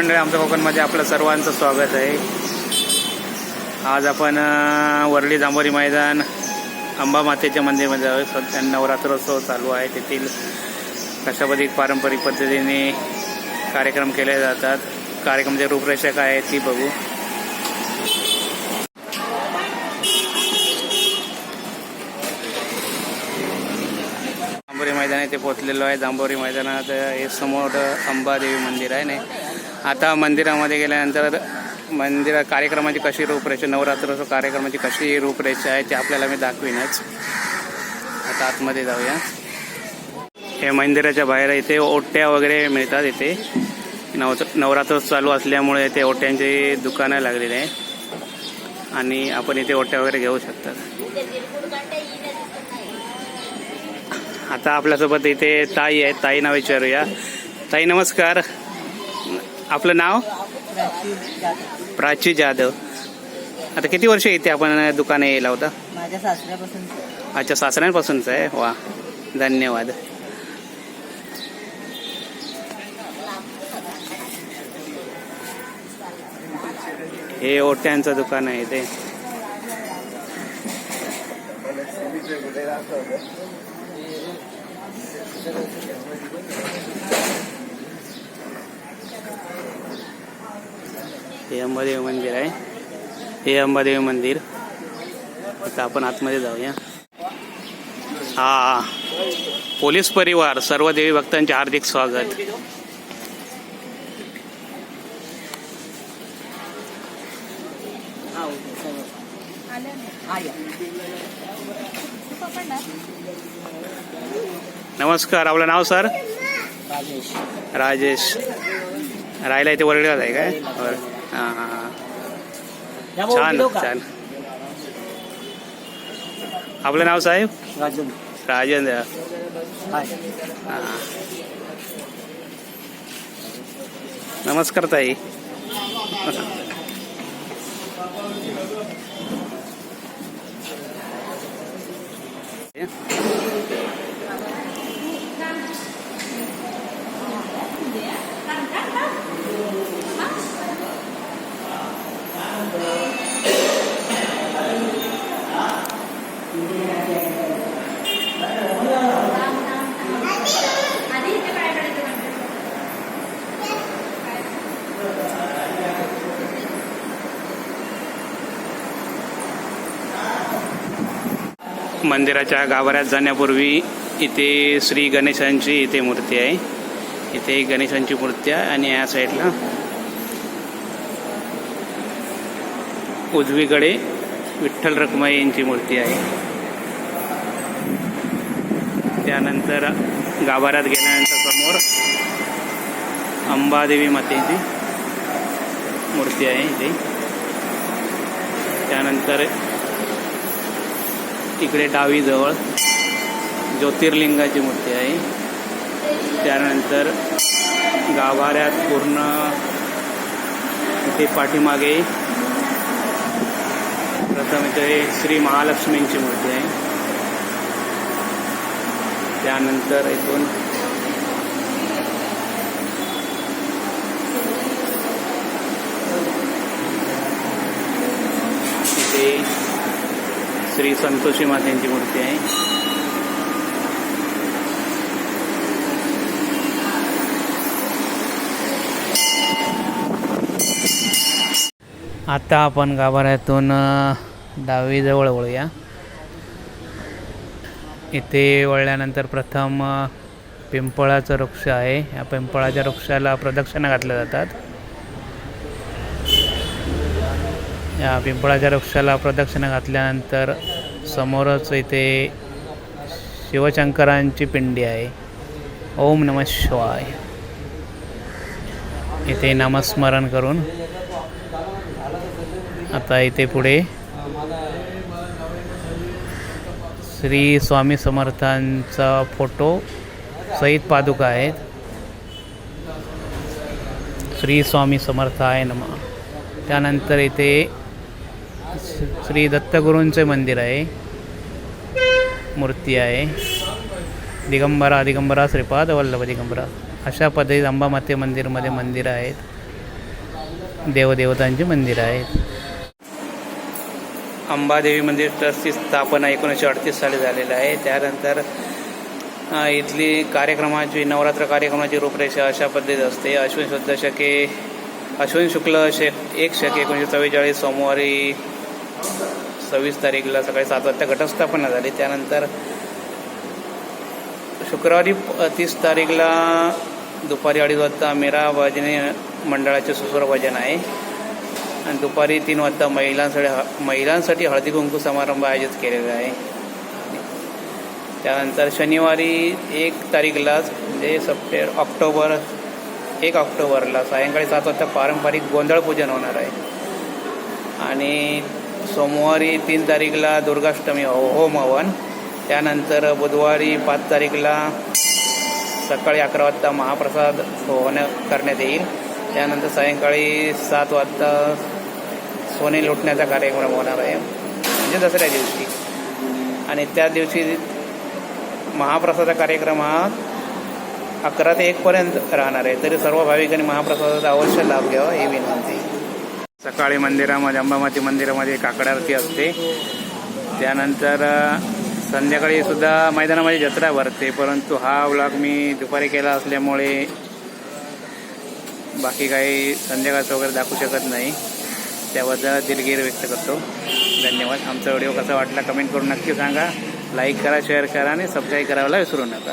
मंडळी, आमच्या कोकणमध्ये आपलं सर्वांचं स्वागत आहे. आज आपण वरळी जांभोरी मैदान अंबा मातेच्या मंदिरमध्ये आहोत. सध्या नवरात्रोत्सव चालू आहे. तेथील कशा पारंपरिक पद्धतीने कार्यक्रम केले जातात. कार्यक्रमाची रूपरेषा काय आहे ती बघू. जांभोरी मैदान इथे पोहोचलेलो आहे. जांभोरी मैदानात हे समोर अंबादेवी मंदिर आहे. नाही आता मंदिरामध्ये गेल्यानंतर मंदिरात कार्यक्रमाची कशी रूपरेषा, नवरात्रोत्सव कार्यक्रमाची कशी रूपरेषा आहे ते आपल्याला मी दाखवीनच. आता आतमध्ये जाऊया. हे मंदिराच्या बाहेर इथे ओट्या वगैरे मिळतात. इथे नवरात्रोत्सव चालू असल्यामुळे इथे ओट्यांची दुकानं लागलेली आहे आणि आपण इथे ओट्या वगैरे घेऊ शकतात. आता आपल्यासोबत इथे ताई आहे. ताईंना विचारूया. ताई नमस्कार, आपलं नाव? प्राची जाधव. आता किती वर्ष इथे आपण दुकान यायला होता? माझ्या सासऱ्यापासून. अच्छा, सासऱ्यांपासूनच आहे. वा, धन्यवाद. हे ओट्यांचं दुकान आहे इथे. हे अंबादेवी मंदिर आहे. हे अंबादेवी मंदिर. आता आपण आतमध्ये जाऊया. हा, पोलीस परिवार सर्व देवी भक्तांचे हार्दिक स्वागत. नमस्कार, आपलं नाव सर? राजेश. राजेश. राहायला इथे वरळीलाच आहे काय? हां हां हां, छान छान. आपलं नाव साहेब? राजेंद्र. हां, नमस्कार ताई. मंदिराच्या गाभाऱ्यात जाण्यापूर्वी इथे श्री गणेशांची इथे मूर्ती आहे. इथे गणेशांची मूर्ती आहे आणि या साईडला उजवीकडे विठ्ठल रखुमाई यांची मूर्ती आहे. त्यानंतर गाभाऱ्यात गेल्यानंतर समोर अंबादेवी मातेची मूर्ती आहे इथे. त्यानंतर इकडे डावीजवळ ज्योतिर्लिंगाची मूर्ती आहे. त्यानंतर गाभाऱ्यात पूर्ण इथे पाठीमागे प्रथम इथे श्री महालक्ष्मींची मूर्ती आहे. त्यानंतर इथून इथे श्री संतोषी मातेची मूर्ती आहे. आता आपण गाभाऱ्यातून डावीजवळ वळूया. इथे वळल्यानंतर प्रथम पिंपळाचं वृक्ष आहे. या पिंपळाच्या वृक्षाला प्रदक्षिणा घातल्या जातात. या पिंपळाच्या वृक्षाला प्रदक्षिणा घातल्यानंतर समोरच इथे शिवशंकरांची पिंडी आहे. ओम नमः शिवाय. इथे नामस्मरण करून आता इथे पुढे श्री स्वामी समर्थांचा फोटो सहित पादुका आहेत. श्री स्वामी समर्थाय नमः. त्यानंतर इथे श्री दत्तगुरूंचे मंदिर आहे, मूर्ती आहे. दिगंबरा दिगंबरा श्रीपाद वल्लभ दिगंबरा अशा पद्धतीत अंबामाते मंदिरमध्ये मंदिरं आहेत. देवदेवतांचे मंदिर आहेत. अंबादेवी मंदिर ट्रस्टची स्थापना 1938 साली झालेलं आहे. त्यानंतर इथली कार्यक्रमाची नवरात्र कार्यक्रमाची रूपरेषा अशा पद्धतीत असते. अश्विन शुक्ल 1 शके 1944 सोमवारी 26 तारीखला सकाळी 7 वाजता घटस्थापना झाली. त्यानंतर शुक्रवारी 30 तारीखला दुपारी 2:30 वाजता मीरा भजनी मंडळाचे सुस्वर भजन आहे आणि दुपारी 3 वाजता महिलांसाठी हळदी कुंकू समारंभ आयोजित केलेला आहे. त्यानंतर शनिवारी 1 तारीखलाच म्हणजे 1 ऑक्टोबरला सायंकाळी 7 वाजता पारंपरिक गोंधळ पूजन होणार आहे. आणि सोमवारी 3 तारीखला दुर्गाष्टमी होम हवन. त्यानंतर बुधवारी 5 तारीखला सकाळी 11 वाजता महाप्रसाद करण्यात येईल. त्यानंतर सायंकाळी 7 वाजता सोने लुटण्याचा कार्यक्रम होणार आहे म्हणजे दसऱ्या दिवशी. आणि त्या दिवशी महाप्रसादाचा कार्यक्रम हा 11 ते 1 पर्यंत राहणार आहे. तरी सर्व भाविकांनी महाप्रसादाचा अवश्य लाभ घ्यावा ही विनंती. सकाळी मंदिरामध्ये अंबामाती मंदिरामध्ये काकड आरती असते. त्यानंतर संध्याकाळी सुद्धा मैदानामध्ये जत्रा भरते. परंतु हा व्लॉग मी दुपारी केला असल्यामुळे बाकी काही संध्याकाळचं वगैरे दाखवू शकत नाही. त्याबद्दल दिलगिरी व्यक्त करतो. धन्यवाद. आमचा व्हिडिओ कसा वाटला कमेंट करून नक्की सांगा. लाईक करा, शेअर करा आणि सबस्क्राईब करायला विसरू नका.